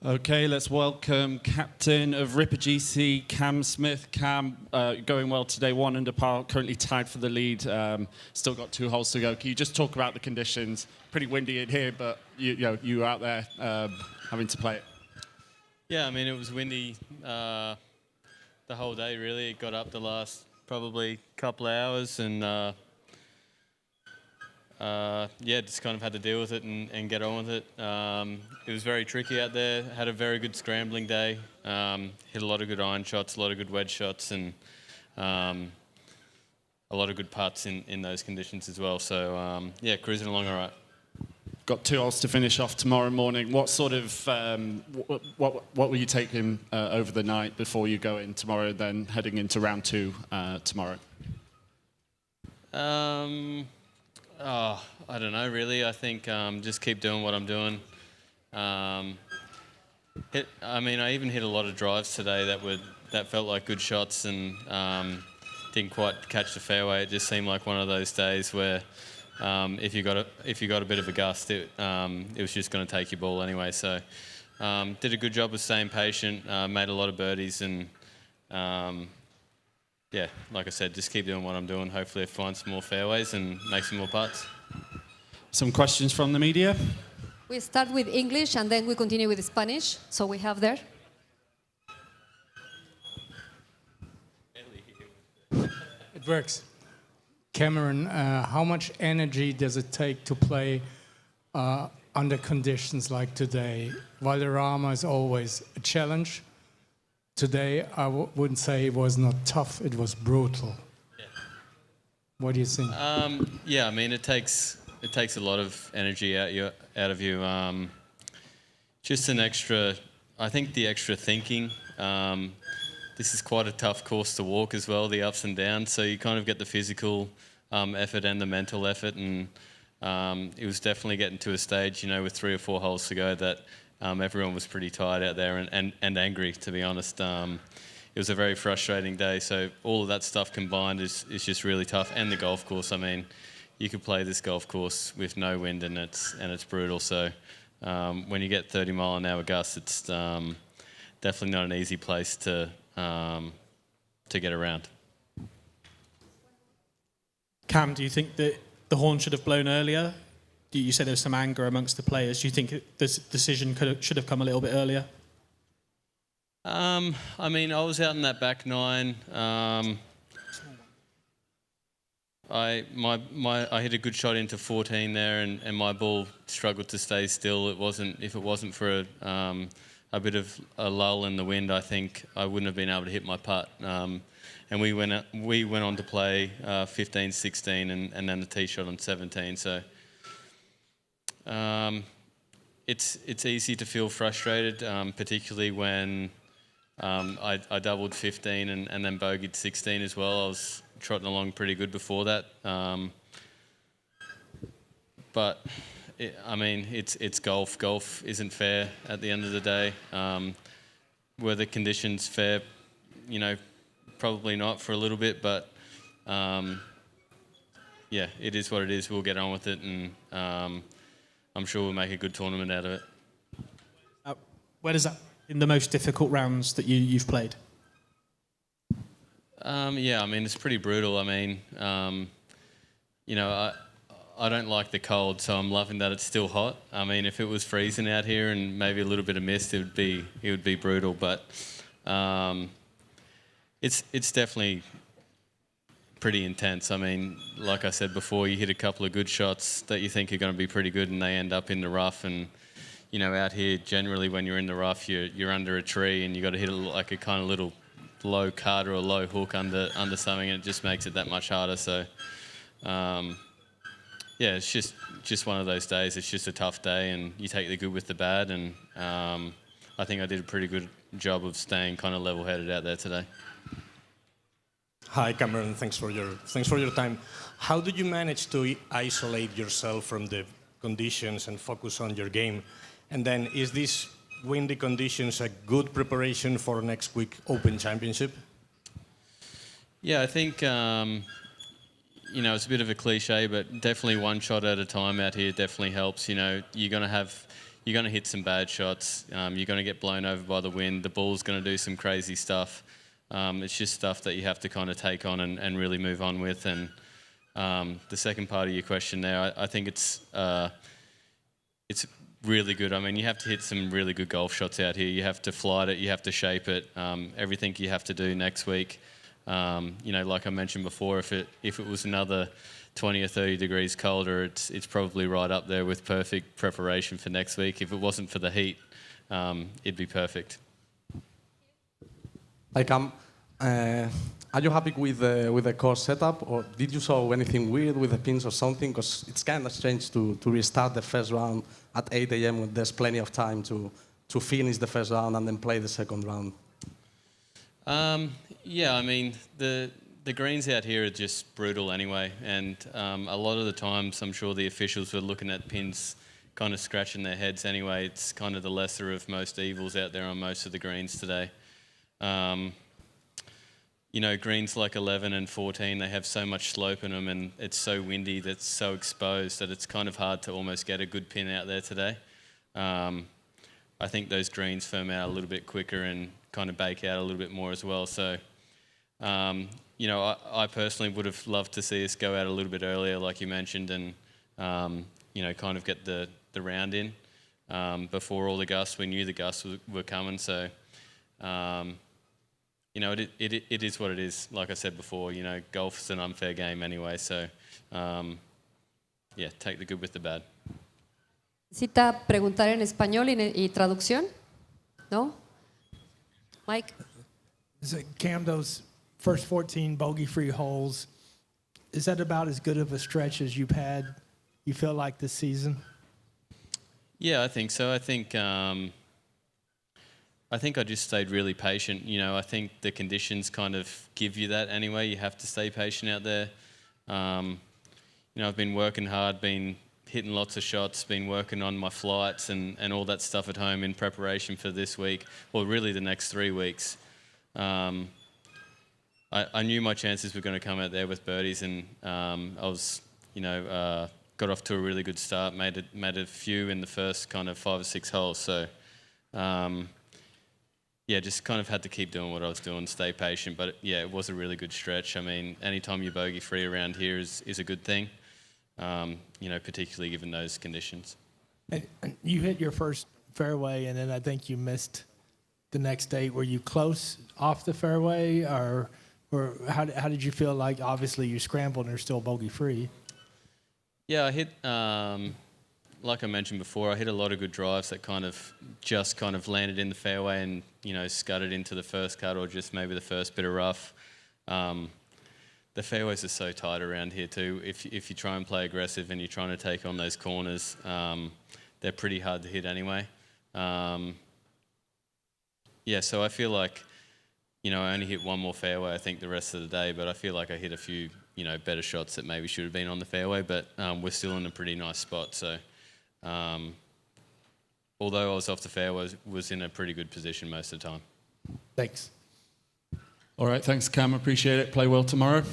Okay, let's welcome captain of Ripper GC, Cam Smith. Cam, going well today, 1 under par, currently tied for the lead. Still got 2 holes to go. Can you just talk about the conditions? Pretty windy in here, but you were out there having to play it. Yeah, I mean, it was windy the whole day, really. It got up the last probably couple of hours, and yeah, just kind of had to deal with it and get on with it. It was very tricky out there. Had a very good scrambling day. Hit a lot of good iron shots, a lot of good wedge shots, and a lot of good putts in those conditions as well. So yeah, cruising along all right. Got 2 holes to finish off tomorrow morning. What sort of what will you take in over the night before you go in tomorrow? Then heading into round 2 tomorrow. Oh, I don't know, really. I think just keep doing what I'm doing. I mean, I even hit a lot of drives today that felt like good shots and didn't quite catch the fairway. It just seemed like one of those days where if you got a bit of a gust, it was just going to take your ball anyway. So did a good job of staying patient. Made a lot of birdies and. Yeah, like I said, just keep doing what I'm doing. Hopefully I find some more fairways and make some more putts. Some questions from the media? We start with English and then we continue with Spanish. So we have there. It works. Cameron, how much energy does it take to play under conditions like today? Valderrama is always a challenge. Today, I wouldn't say it was not tough, it was brutal. Yeah. What do you think? Yeah, I mean, it takes a lot of energy out of you. Just an extra, I think the extra thinking. This is quite a tough course to walk as well, the ups and downs. So you kind of get the physical effort and the mental effort. And it was definitely getting to a stage, with 3 or 4 holes to go that everyone was pretty tired out there and angry, to be honest. It was a very frustrating day. So all of that stuff combined is just really tough. And the golf course, I mean, you could play this golf course with no wind and it's brutal. So when you get 30-mile-an-hour gusts, it's definitely not an easy place to get around. Cam, do you think that the horn should have blown earlier? You said there was some anger amongst the players. Do you think this decision should have come a little bit earlier? I mean, I was out in that back 9. I hit a good shot into 14 there, and my ball struggled to stay still. If it wasn't for a bit of a lull in the wind, I think I wouldn't have been able to hit my putt. And we went on to play 15, 16, and then the tee shot on 17. So. It's easy to feel frustrated, particularly when I doubled 15 and then bogeyed 16 as well. I was trotting along pretty good before that. But, I mean, it's golf. Golf isn't fair at the end of the day. Were the conditions fair? Probably not for a little bit, but yeah, it is what it is. We'll get on with it, and I'm sure we'll make a good tournament out of it. Where does that in the most difficult rounds that you've played? Yeah, I mean, it's pretty brutal. I mean, I don't like the cold, so I'm loving that it's still hot. I mean, if it was freezing out here and maybe a little bit of mist, it would be brutal. But it's definitely pretty intense. I mean, like I said before, you hit a couple of good shots that you think are going to be pretty good, and they end up in the rough. And out here, generally when you're in the rough, you're under a tree, and you got to hit like a kind of little low cut or a low hook under something, and it just makes it that much harder. So, yeah, it's just one of those days. It's just a tough day, and you take the good with the bad. And I think I did a pretty good job of staying kind of level-headed out there today. Hi, Cameron. Thanks for your time. How did you manage to isolate yourself from the conditions and focus on your game? And then, is this windy conditions a good preparation for next week Open Championship? Yeah, I think it's a bit of a cliche, but definitely one shot at a time out here definitely helps. You're going to have you're going to hit some bad shots. You're going to get blown over by the wind. The ball's going to do some crazy stuff. It's just stuff that you have to kind of take on and really move on with. And the second part of your question there, I think it's really good. I mean, you have to hit some really good golf shots out here. You have to flight it. You have to shape it. Everything you have to do next week. Like I mentioned before, if it was another 20 or 30 degrees colder, it's probably right up there with perfect preparation for next week. If it wasn't for the heat, it'd be perfect. Like, are you happy with the course setup, or did you saw anything weird with the pins or something? Because it's kind of strange to restart the first round at 8 a.m. when there's plenty of time to finish the first round and then play the second round. Yeah, I mean, the greens out here are just brutal anyway, and a lot of the times I'm sure the officials were looking at pins kind of scratching their heads anyway. It's kind of the lesser of most evils out there on most of the greens today. Greens like 11 and 14, they have so much slope in them, and it's so windy, that's so exposed that it's kind of hard to almost get a good pin out there today. I think those greens firm out a little bit quicker and kind of bake out a little bit more as well. So, I personally would have loved to see us go out a little bit earlier, like you mentioned, and, kind of get the round in before all the gusts. We knew the gusts were coming, so... it is what it is. Like I said before, golf's an unfair game anyway. So, take the good with the bad. ¿Necesita preguntar en español y traducción? ¿No? Mike? So Cam, those first 14 bogey-free holes, is that about as good of a stretch as you've had, you feel like, this season? Yeah, I think so. I think I just stayed really patient. I think the conditions kind of give you that anyway. You have to stay patient out there. I've been working hard, been hitting lots of shots, been working on my flights and all that stuff at home in preparation for this week, or really the next 3 weeks. I knew my chances were going to come out there with birdies, and I was, got off to a really good start, made a few in the first kind of 5 or 6 holes. So, just kind of had to keep doing what I was doing, stay patient. But it was a really good stretch. I mean, anytime you're bogey-free around here is a good thing, particularly given those conditions. And you hit your first fairway, and then I think you missed the next 8. Were you close off the fairway, or how did you feel like? Obviously, you scrambled and you're still bogey-free. Yeah, I hit, like I mentioned before, I hit a lot of good drives that just landed in the fairway and, scudded into the first cut or just maybe the first bit of rough. The fairways are so tight around here too. If you try and play aggressive and you're trying to take on those corners, they're pretty hard to hit anyway. So I feel like, I only hit one more fairway, I think, the rest of the day, but I feel like I hit a few, better shots that maybe should have been on the fairway, but we're still in a pretty nice spot. So, although I was off the fairway, was in a pretty good position most of the time. Thanks. All right, thanks, Cam. Appreciate it. Play well tomorrow.